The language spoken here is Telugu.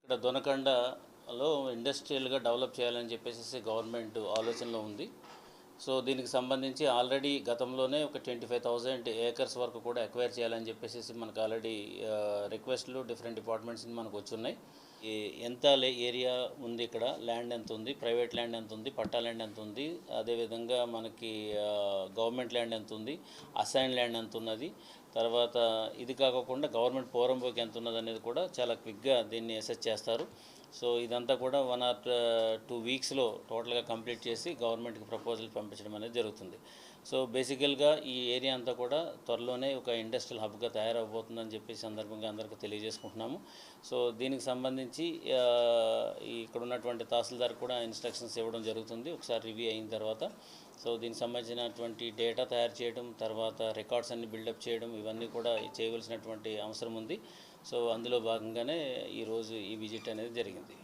ఇక్కడ దొనకొండలో ఇండస్ట్రియల్‌గా డెవలప్ చేయాలని చెప్పేసేసి గవర్నమెంట్ ఆలోచనలో ఉంది. సో, దీనికి సంబంధించి ఆల్రెడీ గతంలోనే ఒక 25,000 ఏకర్స్ వరకు కూడా అక్వైర్ చేయాలని చెప్పేసేసి మనకు ఆల్రెడీ రిక్వెస్ట్‌లు డిఫరెంట్ డిపార్ట్మెంట్స్ నుంచి మనకొచ్చున్నాయి. ఎంత ఏరియా ఉంది, ఇక్కడ ల్యాండ్ ఎంత ఉంది, ప్రైవేట్ ల్యాండ్ ఎంత ఉంది, పట్టా ల్యాండ్ ఎంత ఉంది, అదేవిధంగా మనకి గవర్నమెంట్ ల్యాండ్ ఎంత ఉంది, అసైన్ ల్యాండ్ ఎంత ఉన్నది, తర్వాత ఇది కాకుండా గవర్నమెంట్ పోరంబోకి ఎంత ఉన్నది అనేది కూడా చాలా క్విక్గా దీన్ని అసెస్ చేస్తారు. సో, ఇదంతా కూడా 1 ఆర్ 2 వీక్స్లో టోటల్గా కంప్లీట్ చేసి గవర్నమెంట్కి ప్రపోజల్ పంపించడం అనేది జరుగుతుంది. సో, బేసికల్గా ఈ ఏరియా అంతా కూడా త్వరలోనే ఒక ఇండస్ట్రియల్ హబ్గా తయారవబోతుందని చెప్పి సందర్భంగా అందరికీ తెలియజేసుకుంటున్నాము. సో, దీనికి సంబంధించి ఇక్కడ ఉన్నటువంటి తహసీల్దార్ కూడా ఇన్స్ట్రక్షన్స్ ఇవ్వడం జరుగుతుంది ఒకసారి రివ్యూ అయిన తర్వాత. సో, దీనికి సంబంధించినటువంటి డేటా తయారు చేయడం, తర్వాత రికార్డ్స్ అన్ని బిల్డప్ చేయడం, ఇవన్నీ కూడా చేయవలసినటువంటి అవసరం ఉంది. సో, అందులో భాగంగానే ఈరోజు ఈ విజిట్ అనేది జరిగింది.